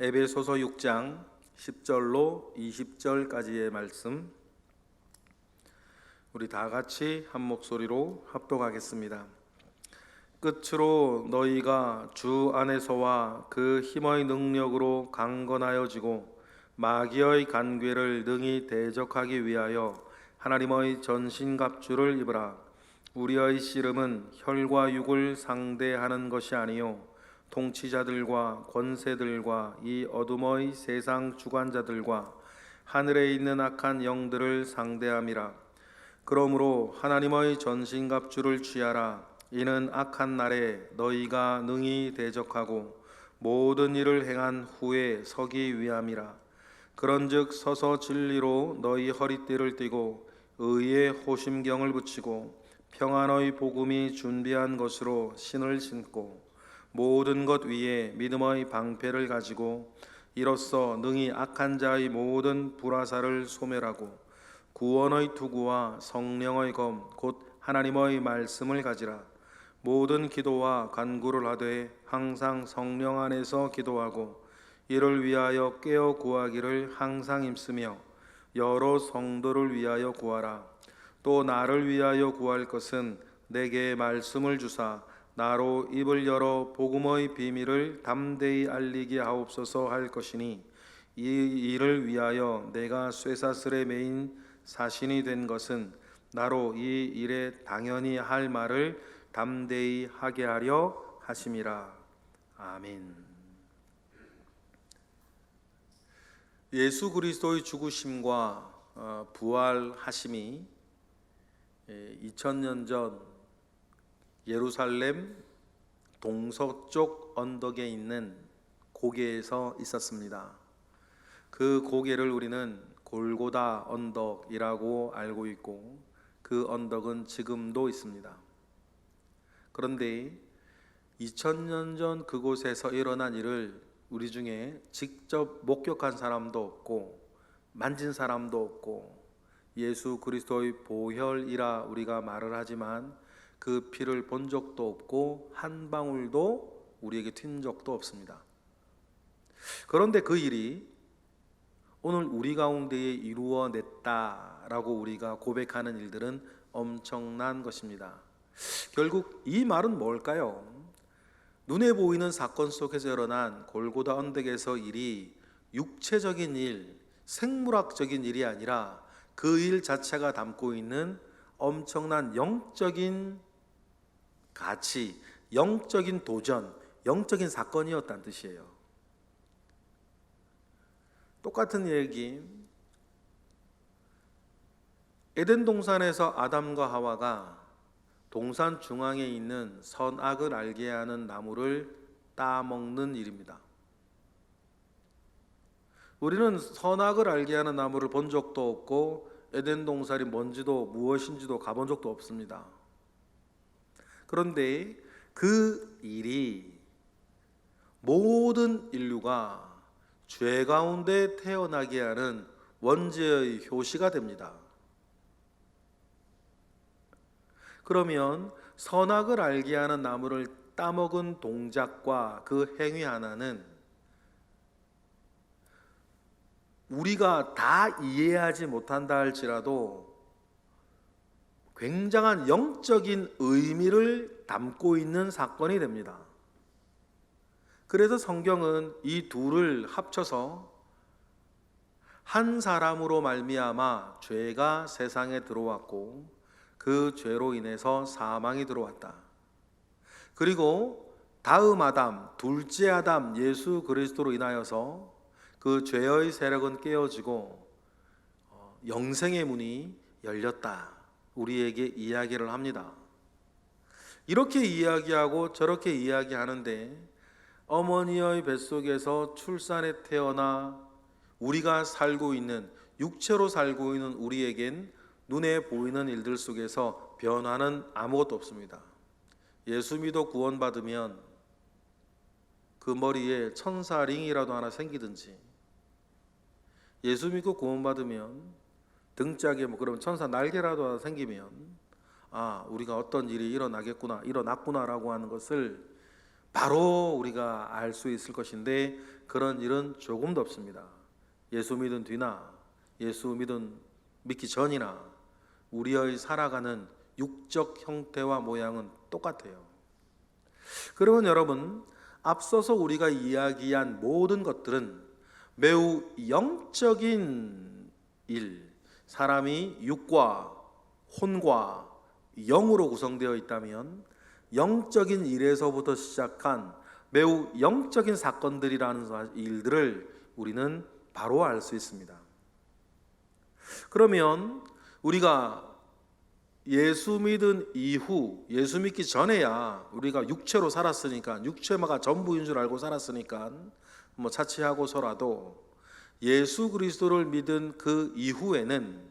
에베소서 6장 10절로 20절까지의 말씀, 우리 다 같이 한 목소리로 합독하겠습니다. 끝으로 너희가 주 안에서와 그 힘의 능력으로 강건하여지고 마귀의 간궤를 능히 대적하기 위하여 하나님의 전신갑주를 입으라. 우리의 씨름은 혈과 육을 상대하는 것이 아니요 통치자들과 권세들과 이 어둠의 세상 주관자들과 하늘에 있는 악한 영들을 상대함이라. 그러므로 하나님의 전신갑주를 취하라. 이는 악한 날에 너희가 능히 대적하고 모든 일을 행한 후에 서기 위함이라. 그런즉 서서 진리로 너희 허리띠를 띠고 의의 호심경을 붙이고 평안의 복음이 준비한 것으로 신을 신고 모든 것 위에 믿음의 방패를 가지고 이로써 능히 악한 자의 모든 불화살을 소멸하고 구원의 투구와 성령의 검 곧 하나님의 말씀을 가지라. 모든 기도와 간구를 하되 항상 성령 안에서 기도하고 이를 위하여 깨어 구하기를 항상 힘쓰며 여러 성도를 위하여 구하라. 또 나를 위하여 구할 것은 내게 말씀을 주사 나로 입을 열어 복음의 비밀을 담대히 알리게 하옵소서 할 것이니 이 일을 위하여 내가 쇠사슬에 매인 사신이 된 것은 나로 이 일에 당연히 할 말을 담대히 하게 하려 하심이라. 아멘. 예수 그리스도의 죽으심과 부활하심이 2000년 전 예루살렘 동서쪽 언덕에 있는 고개에서 있었습니다. 그 고개를 우리는 골고다 언덕이라고 알고 있고 그 언덕은 지금도 있습니다. 그런데 2000년 전 그곳에서 일어난 일을 우리 중에 직접 목격한 사람도 없고 만진 사람도 없고 예수 그리스도의 보혈이라 우리가 말을 하지만 그 피를 본 적도 없고 한 방울도 우리에게 튄 적도 없습니다. 그런데 그 일이 오늘 우리 가운데에 이루어냈다라고 우리가 고백하는 일들은 엄청난 것입니다. 결국 이 말은 뭘까요? 눈에 보이는 사건 속에서 일어난 골고다 언덕에서 일이 육체적인 일, 생물학적인 일이 아니라 그 일 자체가 담고 있는 엄청난 영적인 가치, 영적인 도전, 영적인 사건이었다는 뜻이에요. 똑같은 얘기, 에덴 동산에서 아담과 하와가 동산 중앙에 있는 선악을 알게 하는 나무를 따먹는 일입니다. 우리는 선악을 알게 하는 나무를 본 적도 없고 에덴 동산이 뭔지도 무엇인지도 가본 적도 없습니다. 그런데 그 일이 모든 인류가 죄 가운데 태어나게 하는 원죄의 효시가 됩니다. 그러면 선악을 알게 하는 나무를 따먹은 동작과 그 행위 하나는 우리가 다 이해하지 못한다 할지라도 굉장한 영적인 의미를 담고 있는 사건이 됩니다. 그래서 성경은 이 둘을 합쳐서 한 사람으로 말미암아 죄가 세상에 들어왔고 그 죄로 인해서 사망이 들어왔다. 그리고 다음 아담, 둘째 아담 예수 그리스도로 인하여서 그 죄의 세력은 깨어지고 영생의 문이 열렸다. 우리에게 이야기를 합니다. 이렇게 이야기하고 저렇게 이야기하는데 어머니의 뱃속에서 출산에 태어나 우리가 살고 있는 육체로 살고 있는 우리에겐 눈에 보이는 일들 속에서 변화는 아무것도 없습니다. 예수 믿어 구원받으면 그 머리에 천사링이라도 하나 생기든지 예수 믿고 구원받으면 등짝에 그러면 천사 날개라도 하나 생기면 우리가 어떤 일이 일어나겠구나, 일어났구나라고 하는 것을 바로 우리가 알 수 있을 것인데 그런 일은 조금도 없습니다. 예수 믿은 뒤나 예수 믿기 전이나 우리의 살아가는 육적 형태와 모양은 똑같아요. 그러면 여러분, 앞서서 우리가 이야기한 모든 것들은 매우 영적인 일, 사람이 육과 혼과 영으로 구성되어 있다면 영적인 일에서부터 시작한 매우 영적인 사건들이라는 일들을 우리는 바로 알 수 있습니다. 그러면 우리가 예수 믿은 이후, 예수 믿기 전에야 우리가 육체로 살았으니까, 육체가 전부인 줄 알고 살았으니까 뭐 차치하고서라도 예수 그리스도를 믿은 그 이후에는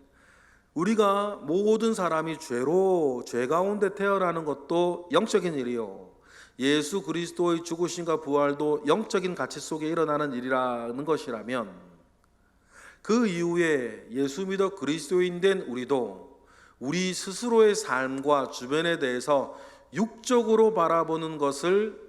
우리가 모든 사람이 죄 가운데 태어나는 것도 영적인 일이요, 예수 그리스도의 죽으심과 부활도 영적인 가치 속에 일어나는 일이라는 것이라면, 그 이후에 예수 믿어 그리스도인 된 우리도 우리 스스로의 삶과 주변에 대해서 육적으로 바라보는 것을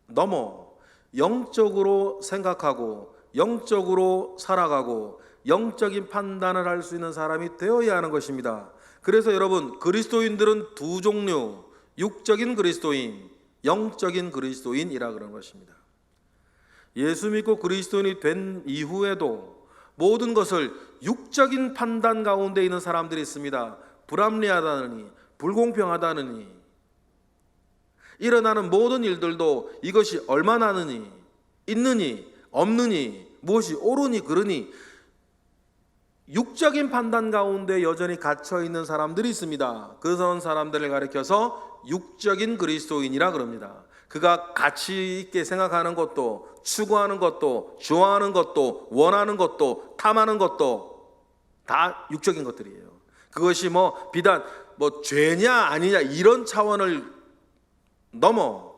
넘어 영적으로 생각하고 영적으로 살아가고 영적인 판단을 할 수 있는 사람이 되어야 하는 것입니다. 그래서 여러분, 그리스도인들은 두 종류, 육적인 그리스도인, 영적인 그리스도인이라 그런 것입니다. 예수 믿고 그리스도인이 된 이후에도 모든 것을 육적인 판단 가운데 있는 사람들이 있습니다. 불합리하다느니, 불공평하다느니, 일어나는 모든 일들도 이것이 얼마나느니, 있느니, 없느니, 무엇이 옳으니 그르니, 육적인 판단 가운데 여전히 갇혀 있는 사람들이 있습니다. 그런 사람들을 가리켜서 육적인 그리스도인이라 그럽니다. 그가 가치 있게 생각하는 것도, 추구하는 것도, 좋아하는 것도, 원하는 것도, 탐하는 것도 다 육적인 것들이에요. 그것이 비단 죄냐 아니냐 이런 차원을 넘어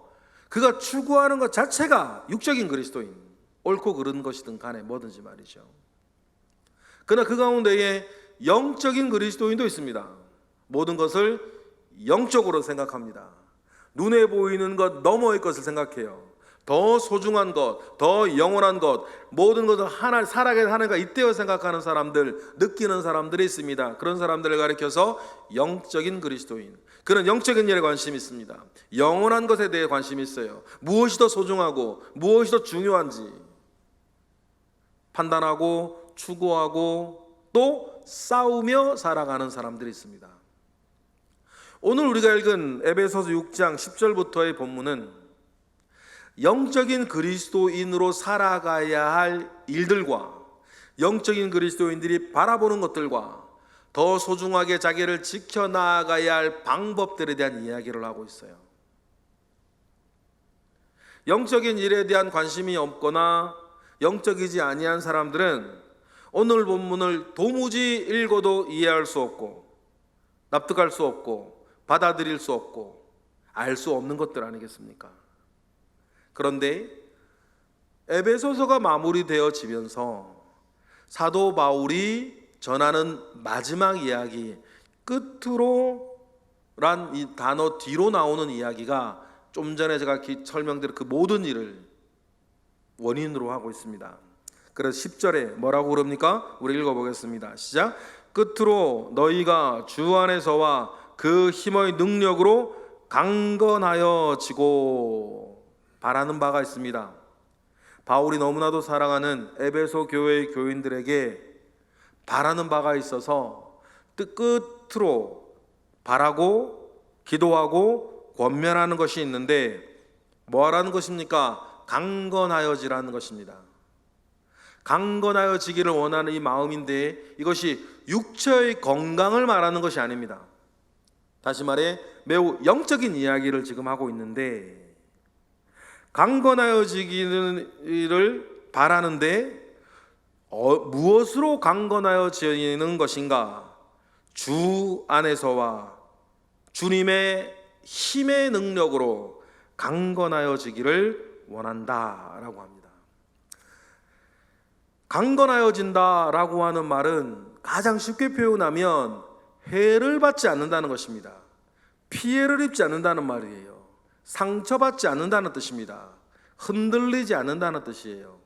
그가 추구하는 것 자체가 육적인 그리스도인, 옳고 그른 것이든 간에 뭐든지 말이죠. 그러나 그 가운데에 영적인 그리스도인도 있습니다. 모든 것을 영적으로 생각합니다. 눈에 보이는 것 너머의 것을 생각해요. 더 소중한 것, 더 영원한 것, 모든 것을 하나 살아가게 하는가 이때여 생각하는 사람들, 느끼는 사람들이 있습니다. 그런 사람들을 가리켜서 영적인 그리스도인, 그런 영적인 일에 관심이 있습니다. 영원한 것에 대해 관심이 있어요. 무엇이 더 소중하고 무엇이 더 중요한지 판단하고 추구하고 또 싸우며 살아가는 사람들이 있습니다. 오늘 우리가 읽은 에베소서 6장 10절부터의 본문은 영적인 그리스도인으로 살아가야 할 일들과 영적인 그리스도인들이 바라보는 것들과 더 소중하게 자기를 지켜나가야 할 방법들에 대한 이야기를 하고 있어요. 영적인 일에 대한 관심이 없거나 영적이지 아니한 사람들은 오늘 본문을 도무지 읽어도 이해할 수 없고 납득할 수 없고 받아들일 수 없고 알 수 없는 것들 아니겠습니까? 그런데 에베소서가 마무리되어지면서 사도 바울이 전하는 마지막 이야기, 끝으로란 이 단어 뒤로 나오는 이야기가 좀 전에 제가 설명드린 그 모든 일을 원인으로 하고 있습니다. 그래서 10절에 뭐라고 그럽니까? 우리 읽어보겠습니다. 시작. 끝으로 너희가 주 안에서와 그 힘의 능력으로 강건하여지고, 바라는 바가 있습니다. 바울이 너무나도 사랑하는 에베소 교회의 교인들에게 바라는 바가 있어서 끝으로 바라고 기도하고 권면하는 것이 있는데 뭐라는 것입니까? 강건하여지라는 것입니다. 강건하여지기를 원하는 이 마음인데 이것이 육체의 건강을 말하는 것이 아닙니다. 다시 말해 매우 영적인 이야기를 지금 하고 있는데, 강건하여지기를 바라는데 무엇으로 강건하여지는 것인가? 주 안에서와 주님의 힘의 능력으로 강건하여지기를 원한다라고 합니다. 강건하여진다라고 하는 말은 가장 쉽게 표현하면 해를 받지 않는다는 것입니다. 피해를 입지 않는다는 말이에요. 상처받지 않는다는 뜻입니다. 흔들리지 않는다는 뜻이에요.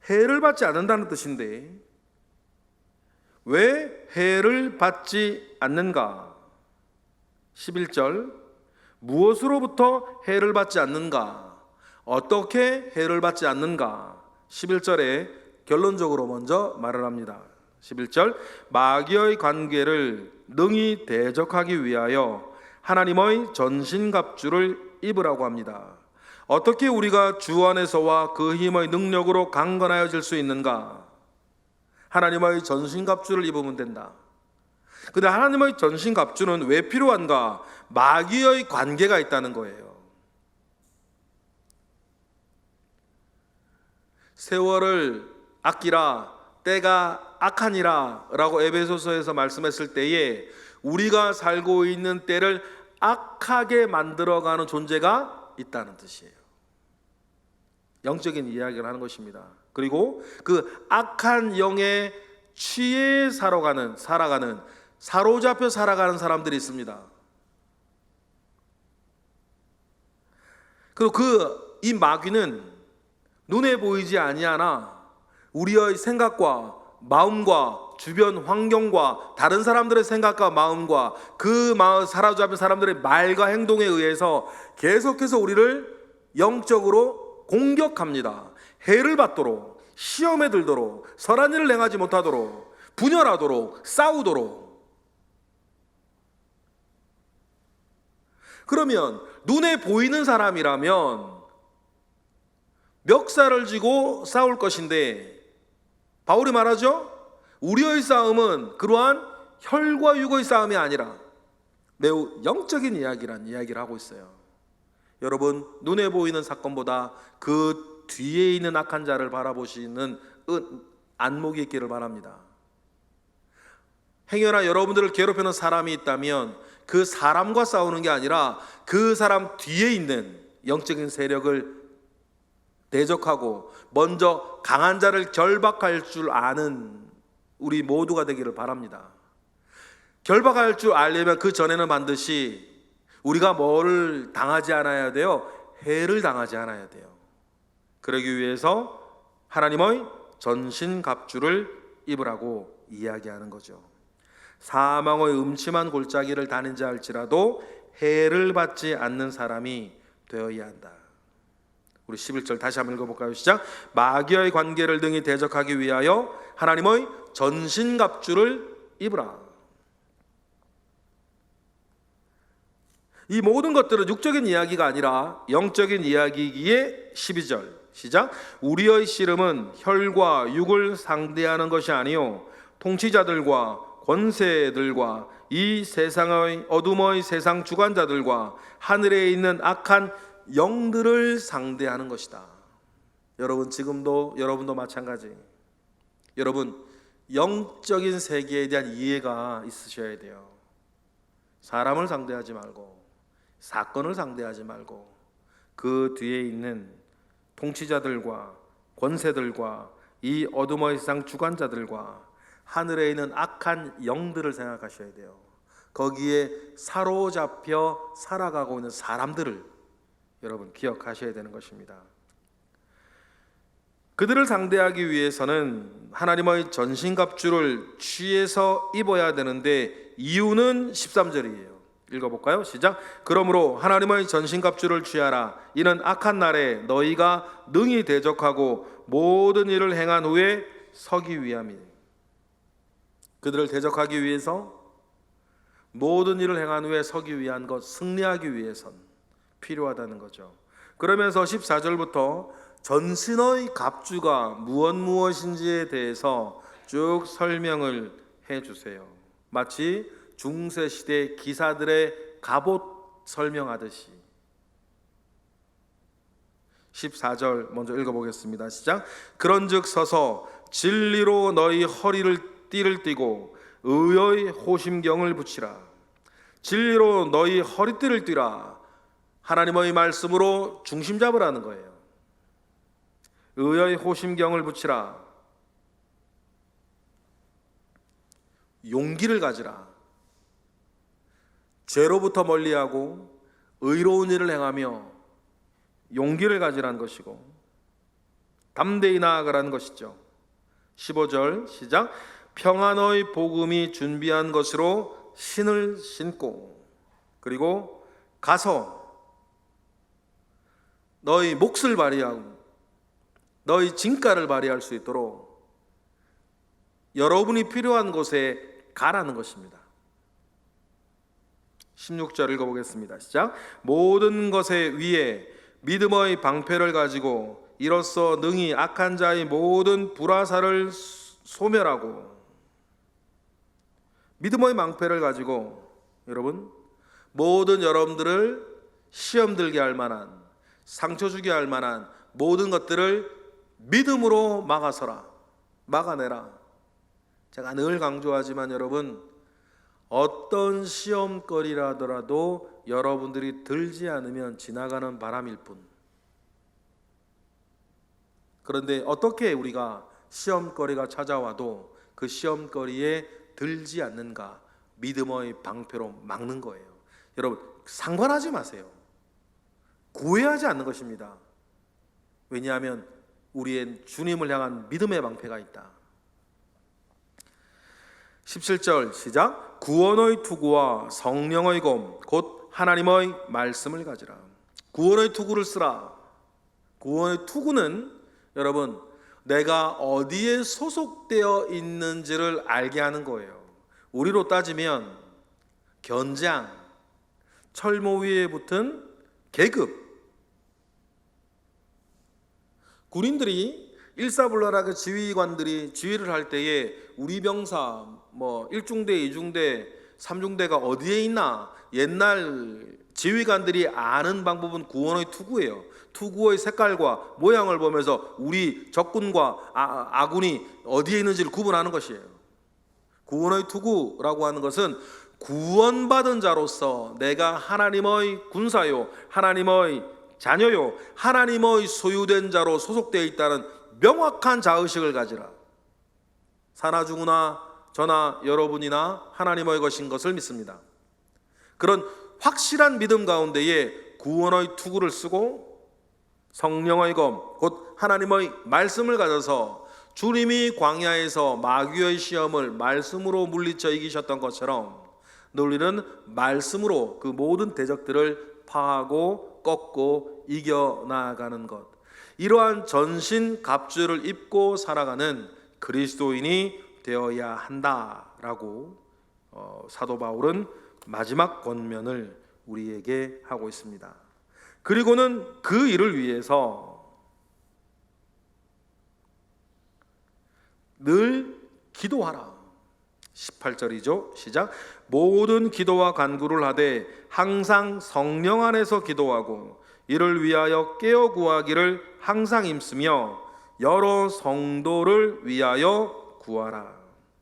해를 받지 않는다는 뜻인데 왜 해를 받지 않는가? 11절, 무엇으로부터 해를 받지 않는가? 어떻게 해를 받지 않는가? 11절에 결론적으로 먼저 말을 합니다. 11절, 마귀의 관계를 능히 대적하기 위하여 하나님의 전신갑주를 입으라고 합니다. 어떻게 우리가 주 안에서와 그 힘의 능력으로 강건하여질 수 있는가? 하나님의 전신갑주를 입으면 된다. 근데 하나님의 전신갑주는 왜 필요한가? 마귀의 관계가 있다는 거예요. 세월을 아끼라, 때가 악하니라 라고 에베소서에서 말씀했을 때에 우리가 살고 있는 때를 악하게 만들어가는 존재가 있다는 뜻이에요. 영적인 이야기를 하는 것입니다. 그리고 그 악한 영에 취해 살아가는 사로잡혀 살아가는 사람들이 있습니다. 그리고 이 마귀는 눈에 보이지 아니하나 우리의 생각과 마음과 주변 환경과 다른 사람들의 생각과 마음과 그 사로잡힌 사람들의 말과 행동에 의해서 계속해서 우리를 영적으로 공격합니다. 해를 받도록, 시험에 들도록, 선한 일을 행하지 못하도록, 분열하도록, 싸우도록. 그러면 눈에 보이는 사람이라면 멱살을 쥐고 싸울 것인데 바울이 말하죠. 우리의 싸움은 그러한 혈과 육의 싸움이 아니라 매우 영적인 이야기란 이야기를 하고 있어요. 여러분, 눈에 보이는 사건보다 그 뒤에 있는 악한 자를 바라보시는 안목이 있기를 바랍니다. 행여나 여러분들을 괴롭히는 사람이 있다면 그 사람과 싸우는 게 아니라 그 사람 뒤에 있는 영적인 세력을 대적하고 먼저 강한 자를 결박할 줄 아는 우리 모두가 되기를 바랍니다. 결박할 줄 알려면 그 전에는 반드시 우리가 뭐를 당하지 않아야 돼요? 해를 당하지 않아야 돼요. 그러기 위해서 하나님의 전신갑주를 입으라고 이야기하는 거죠. 사망의 음침한 골짜기를 다닌자 할지라도 해를 받지 않는 사람이 되어야 한다. 우리 11절 다시 한번 읽어볼까요? 시작. 마귀의 관계를 능히 대적하기 위하여 하나님의 전신갑주를 입으라. 이 모든 것들은 육적인 이야기가 아니라 영적인 이야기이기에 12절 시작. 우리의 씨름은 혈과 육을 상대하는 것이 아니요 통치자들과 권세들과 이 세상의 어둠의 세상 주관자들과 하늘에 있는 악한 영들을 상대하는 것이다. 여러분, 지금도 여러분도 마찬가지. 여러분, 영적인 세계에 대한 이해가 있으셔야 돼요. 사람을 상대하지 말고, 사건을 상대하지 말고, 그 뒤에 있는 통치자들과 권세들과 이 어둠의 세상 주관자들과 하늘에 있는 악한 영들을 생각하셔야 돼요. 거기에 사로잡혀 살아가고 있는 사람들을 여러분 기억하셔야 되는 것입니다. 그들을 상대하기 위해서는 하나님의 전신갑주를 취해서 입어야 되는데 이유는 13절이에요. 읽어볼까요? 시작. 그러므로 하나님의 전신갑주를 취하라. 이는 악한 날에 너희가 능히 대적하고 모든 일을 행한 후에 서기 위함이니. 그들을 대적하기 위해서 모든 일을 행한 후에 서기 위한 것, 승리하기 위해선 필요하다는 거죠. 그러면서 14절부터 전신의 갑주가 무엇인지에 대해서 쭉 설명을 해주세요. 마치 중세시대 기사들의 갑옷 설명하듯이. 14절 먼저 읽어보겠습니다. 시작. 그런즉 서서 진리로 너희 띠를 띠고 의의 호심경을 붙이라. 진리로 너희 허리띠를 띠라. 하나님의 말씀으로 중심 잡으라는 거예요. 의의 호심경을 붙이라. 용기를 가지라. 죄로부터 멀리하고 의로운 일을 행하며 용기를 가지라는 것이고 담대히 나아가라는 것이죠. 15절 시작. 평안의 복음이 준비한 것으로 신을 신고, 그리고 가서 너희 몫을 발휘하고 너희 진가를 발휘할 수 있도록 여러분이 필요한 곳에 가라는 것입니다. 16절 읽어보겠습니다. 시작. 모든 것에 위에 믿음의 방패를 가지고 이로써 능히 악한 자의 모든 불화살을 소멸하고, 믿음의 방패를 가지고 여러분 모든 여러분들을 시험 들게 할 만한, 상처 주게 할 만한 모든 것들을 믿음으로 막아서라, 막아내라. 제가 늘 강조하지만 여러분, 어떤 시험거리라 하더라도 여러분들이 들지 않으면 지나가는 바람일 뿐. 그런데 어떻게 우리가 시험거리가 찾아와도 그 시험거리에 들지 않는가? 믿음의 방패로 막는 거예요. 여러분, 상관하지 마세요. 구애하지 않는 것입니다. 왜냐하면 우리의 주님을 향한 믿음의 방패가 있다. 17절 시작. 구원의 투구와 성령의 검 곧 하나님의 말씀을 가지라. 구원의 투구를 쓰라. 구원의 투구는 여러분, 내가 어디에 소속되어 있는지를 알게 하는 거예요. 우리로 따지면 견장, 철모 위에 붙은 계급. 군인들이 일사불란하게 지휘관들이 지휘를 할 때에 우리 병사 1중대, 2중대, 3중대가 어디에 있나 옛날 지휘관들이 아는 방법은 구원의 투구예요. 투구의 색깔과 모양을 보면서 우리 적군과 아군이 어디에 있는지를 구분하는 것이에요. 구원의 투구라고 하는 것은 구원받은 자로서 내가 하나님의 군사요, 하나님의 자녀요, 하나님의 소유된 자로 소속되어 있다는 명확한 자의식을 가지라. 사나 죽으나 저나 여러분이나 하나님의 것인 것을 믿습니다. 그런 확실한 믿음 가운데에 구원의 투구를 쓰고 성령의 검, 곧 하나님의 말씀을 가져서 주님이 광야에서 마귀의 시험을 말씀으로 물리쳐 이기셨던 것처럼 우리는 말씀으로 그 모든 대적들을 파하고 꺾고 이겨나가는 것, 이러한 전신갑주를 입고 살아가는 그리스도인이 되어야 한다라고 사도 바울은 마지막 권면을 우리에게 하고 있습니다. 그리고는 그 일을 위해서 늘 기도하라. 18절이죠. 시작. 모든 기도와 간구를 하되 항상 성령 안에서 기도하고 이를 위하여 깨어 구하기를 항상 힘쓰며 여러 성도를 위하여 구하라.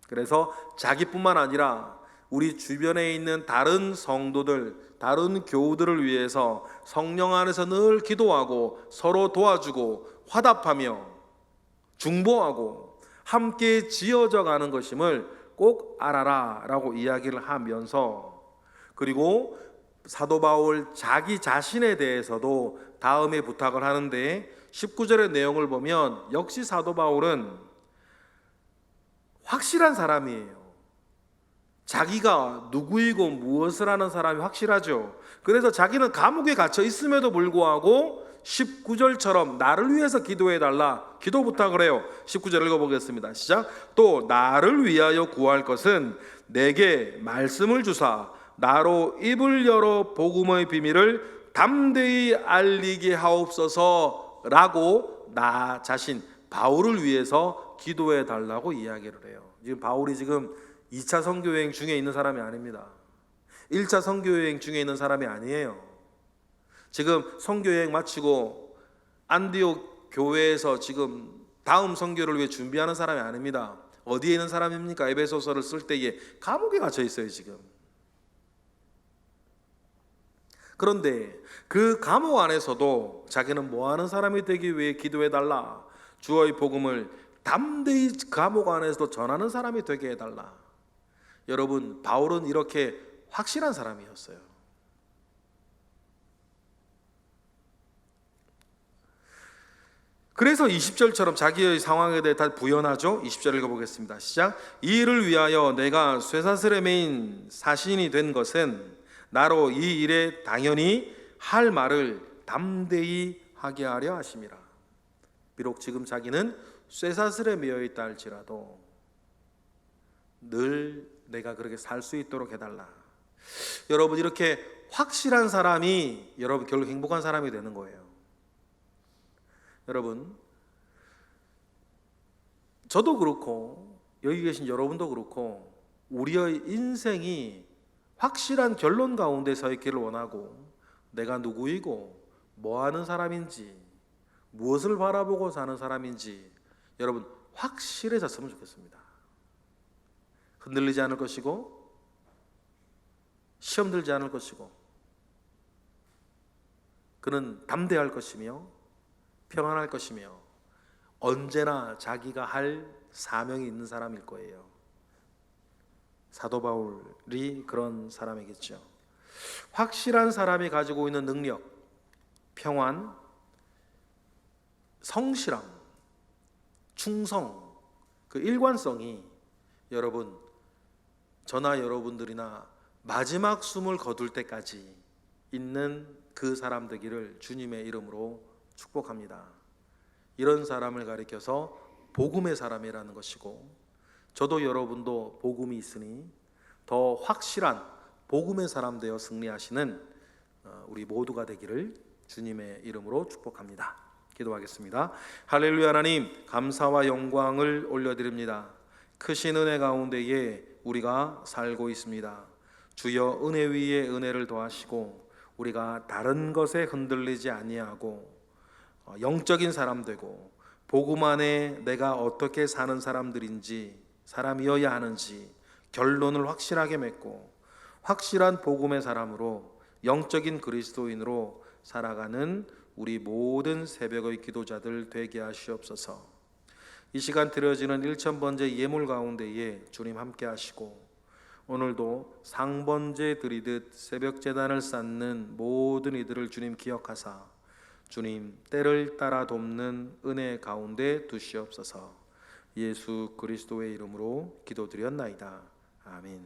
그래서 자기뿐만 아니라 우리 주변에 있는 다른 성도들, 다른 교우들을 위해서 성령 안에서 늘 기도하고 서로 도와주고 화답하며 중보하고 함께 지어져 가는 것임을 꼭 알아라 라고 이야기를 하면서, 그리고 사도 바울 자기 자신에 대해서도 다음에 부탁을 하는데 19절의 내용을 보면 역시 사도 바울은 확실한 사람이에요. 자기가 누구이고 무엇을 하는 사람이 확실하죠. 그래서 자기는 감옥에 갇혀 있음에도 불구하고 19절처럼 나를 위해서 기도해달라 기도 부탁을 해요. 19절 읽어보겠습니다. 시작. 또 나를 위하여 구할 것은 내게 말씀을 주사 나로 입을 열어 복음의 비밀을 담대히 알리게 하옵소서 라고 나 자신 바울을 위해서 기도해 달라고 이야기를 해요. 지금 바울이 지금 2차 선교여행 중에 있는 사람이 아닙니다. 1차 선교여행 중에 있는 사람이 아니에요. 지금 선교여행 마치고 안디옥 교회에서 지금 다음 선교를 위해 준비하는 사람이 아닙니다. 어디에 있는 사람입니까? 에베소서를 쓸 때에 감옥에 갇혀 있어요 지금. 그런데 그 감옥 안에서도 자기는 뭐하는 사람이 되기 위해 기도해달라, 주의 복음을 담대히 감옥 안에서도 전하는 사람이 되게 해달라. 여러분, 바울은 이렇게 확실한 사람이었어요. 그래서 20절처럼 자기의 상황에 대해 다 부연하죠. 20절 읽어보겠습니다. 시작. 이 일을 위하여 내가 쇠사슬에 매인 사신이 된 것은 나로 이 일에 당연히 할 말을 담대히 하게 하려 하심이라. 비록 지금 자기는 쇠사슬에 매여 있다 할지라도 늘 내가 그렇게 살 수 있도록 해달라. 여러분, 이렇게 확실한 사람이 여러분 결국 행복한 사람이 되는 거예요. 여러분, 저도 그렇고 여기 계신 여러분도 그렇고 우리의 인생이 확실한 결론 가운데 서 있기를 원하고, 내가 누구이고 뭐 하는 사람인지 무엇을 바라보고 사는 사람인지 여러분 확실해졌으면 좋겠습니다. 흔들리지 않을 것이고 시험 들지 않을 것이고, 그는 담대할 것이며 평안할 것이며 언제나 자기가 할 사명이 있는 사람일 거예요. 사도 바울이 그런 사람이겠죠. 확실한 사람이 가지고 있는 능력, 평안, 성실함, 충성, 그 일관성이 여러분, 저나 여러분들이나 마지막 숨을 거둘 때까지 있는 그 사람 되기를 주님의 이름으로 축복합니다. 이런 사람을 가리켜서 복음의 사람이라는 것이고, 저도 여러분도 복음이 있으니 더 확실한 복음의 사람 되어 승리하시는 우리 모두가 되기를 주님의 이름으로 축복합니다. 기도하겠습니다. 할렐루야. 하나님, 감사와 영광을 올려드립니다. 크신 은혜 가운데에 우리가 살고 있습니다. 주여, 은혜 위에 은혜를 더하시고 우리가 다른 것에 흔들리지 아니하고 영적인 사람 되고 복음 안에 내가 어떻게 사는 사람이어야 하는지 결론을 확실하게 맺고 확실한 복음의 사람으로 영적인 그리스도인으로 살아가는 우리 모든 새벽의 기도자들 되게 하시옵소서. 이 시간 드려지는 1000번째 예물 가운데에 주님 함께 하시고, 오늘도 상번제 드리듯 새벽 제단을 쌓는 모든 이들을 주님 기억하사 주님 때를 따라 돕는 은혜 가운데 두시옵소서. 예수 그리스도의 이름으로 기도드렸나이다. 아멘.